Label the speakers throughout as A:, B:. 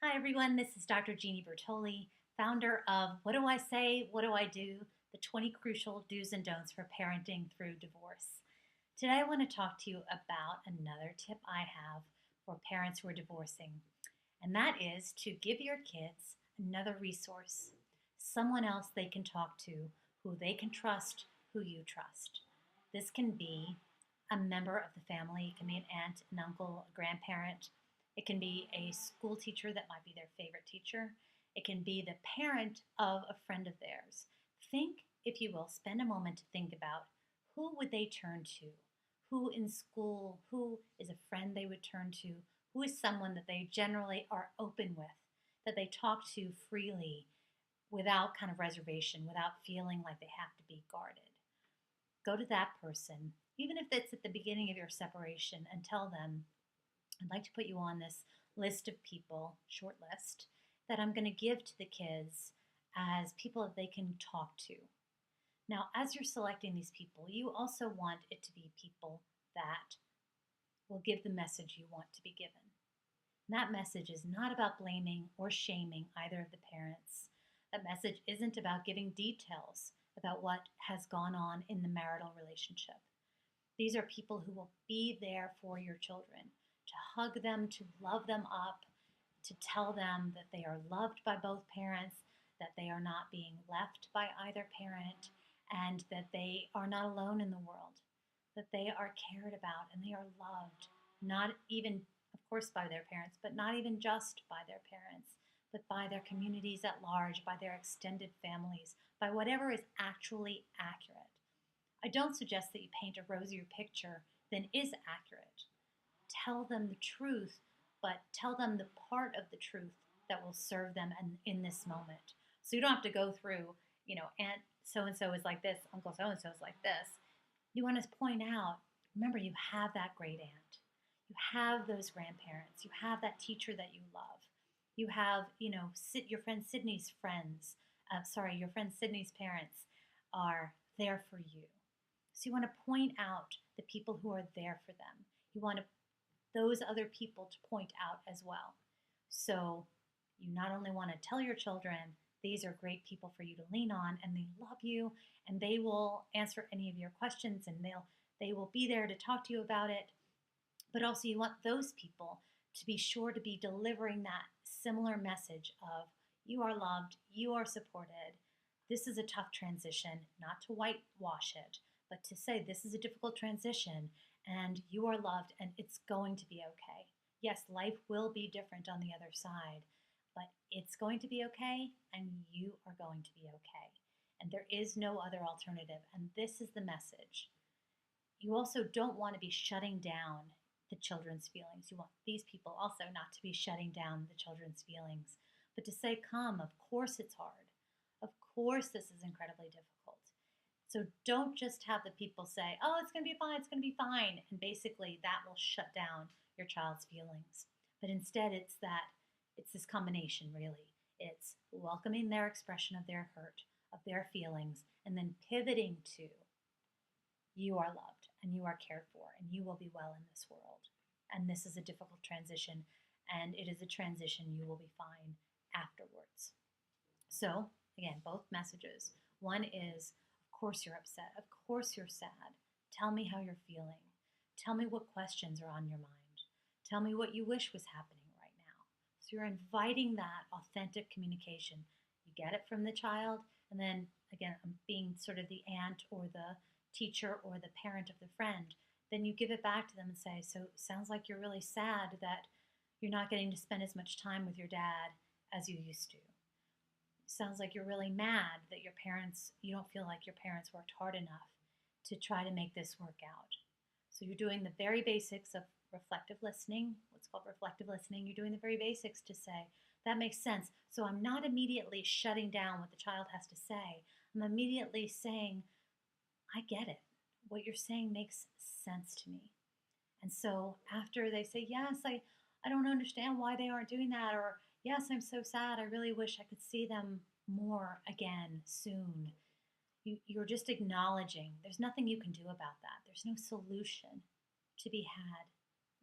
A: Hi, everyone. This is Dr. Jeannie Bertoli, founder of What Do I Say? What Do I Do? The 20 Crucial Do's and Don'ts for Parenting Through Divorce. Today, I want to talk to you about another tip I have for parents who are divorcing, and that is to give your kids another resource, someone else they can talk to, who they can trust, who you trust. This can be a member of the family, it can be an aunt, an uncle, a grandparent. It can be a school teacher that might be their favorite teacher. It can be the parent of a friend of theirs. Think, if you will, spend a moment to think about who would they turn to? Who in school, who is a friend they would turn to? Who is someone that they generally are open with, that they talk to freely without kind of reservation, without feeling like they have to be guarded? Go to that person, even if it's at the beginning of your separation, and tell them, I'd like to put you on this list of people, short list, that I'm going to give to the kids as people that they can talk to. Now, as you're selecting these people, you also want it to be people that will give the message you want to be given. And that message is not about blaming or shaming either of the parents. That message isn't about giving details about what has gone on in the marital relationship. These are people who will be there for your children, to hug them, to love them up, to tell them that they are loved by both parents, that they are not being left by either parent, and that they are not alone in the world, that they are cared about and they are loved, not even, of course, by their parents, but not even just by their parents, but by their communities at large, by their extended families, by whatever is actually accurate. I don't suggest that you paint a rosier picture than is accurate. Tell them the truth, but tell them the part of the truth that will serve them in this moment. So you don't have to go through, Aunt so-and-so is like this, Uncle so-and-so is like this. You want to point out, remember, you have that great aunt. You have those grandparents. You have that teacher that you love. You have, your friend Sydney's friends. Your friend Sydney's parents are there for you. So you want to point out the people who are there for them. You want those other people to point out as well. So you not only want to tell your children, these are great people for you to lean on, and they love you, and they will answer any of your questions, and they will be there to talk to you about it. But also you want those people to be sure to be delivering that similar message of you are loved, you are supported. This is a tough transition, not to whitewash it, but to say this is a difficult transition and you are loved and it's going to be okay. Yes, life will be different on the other side, but it's going to be okay and you are going to be okay. And there is no other alternative. And this is the message. You also don't want to be shutting down the children's feelings. You want these people also not to be shutting down the children's feelings, but to say, come, of course it's hard. Of course this is incredibly difficult. So don't just have the people say, oh, it's going to be fine, it's going to be fine. And basically that will shut down your child's feelings. But instead it's this combination really. It's welcoming their expression of their hurt, of their feelings, and then pivoting to you are loved and you are cared for and you will be well in this world. And this is a difficult transition and it is a transition you will be fine afterwards. So again, both messages. One is, of course you're upset. Of course you're sad. Tell me how you're feeling. Tell me what questions are on your mind. Tell me what you wish was happening right now. So you're inviting that authentic communication. You get it from the child, and then again, I'm being sort of the aunt or the teacher or the parent of the friend. Then you give it back to them and say, so it sounds like you're really sad that you're not getting to spend as much time with your dad as you used to. Sounds like you're really mad that you don't feel like your parents worked hard enough to try to make this work out. So you're doing the very basics of reflective listening, what's called reflective listening. You're doing the very basics to say, that makes sense. So I'm not immediately shutting down what the child has to say. I'm immediately saying, I get it. What you're saying makes sense to me. And so after they say, yes, I don't understand why they aren't doing that, or yes, I'm so sad. I really wish I could see them more again soon. You're just acknowledging there's nothing you can do about that. There's no solution to be had.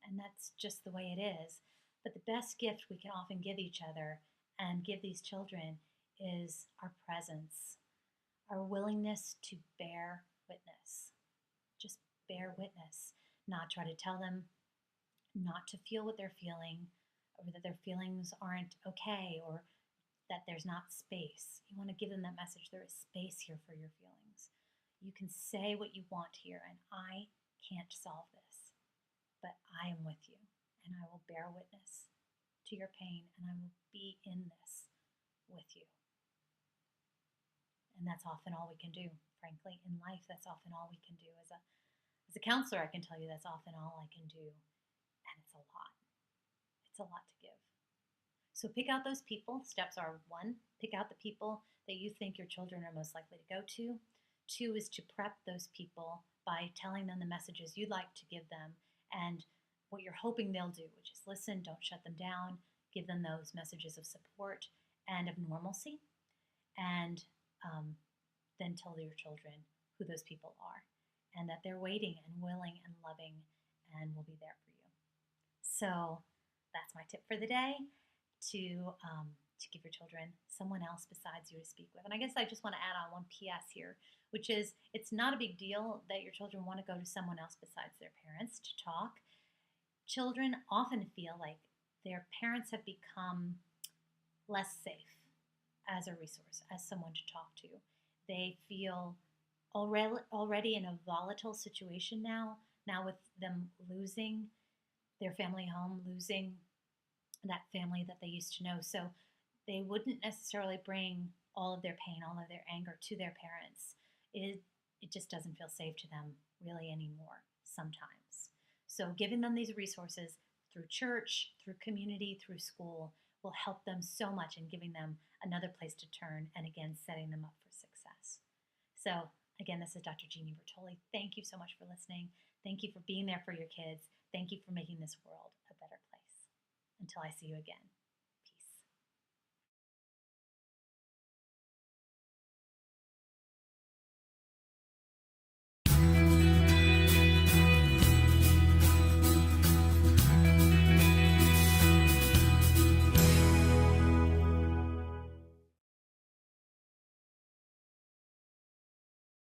A: And that's just the way it is. But the best gift we can often give each other and give these children is our presence, our willingness to bear witness. Just bear witness, not try to tell them not to feel what they're feeling, or that their feelings aren't okay, or that there's not space. You want to give them that message. There is space here for your feelings. You can say what you want here, and I can't solve this, but I am with you, and I will bear witness to your pain, and I will be in this with you. And that's often all we can do, frankly, in life. That's often all we can do. As a counselor, I can tell you that's often all I can do, and it's a lot. It's a lot to give. So pick out those people. Steps are: 1, pick out the people that you think your children are most likely to go to. 2 is to prep those people by telling them the messages you'd like to give them and what you're hoping they'll do, which is listen, don't shut them down, give them those messages of support and of normalcy, and then tell your children who those people are and that they're waiting and willing and loving and will be there for you. So that's my tip for the day, to give your children someone else besides you to speak with. And I guess I just want to add on one PS here, which is it's not a big deal that your children want to go to someone else besides their parents to talk. Children often feel like their parents have become less safe as a resource, as someone to talk to. They feel already in a volatile situation now with them losing their family home, losing that family that they used to know. So they wouldn't necessarily bring all of their pain, all of their anger to their parents. It just doesn't feel safe to them really anymore sometimes. So giving them these resources through church, through community, through school will help them so much in giving them another place to turn and again setting them up for success. So again, this is Dr. Jeannie Bertoli. Thank you so much for listening. Thank you for being there for your kids. Thank you for making this world a better place. Until I see you again.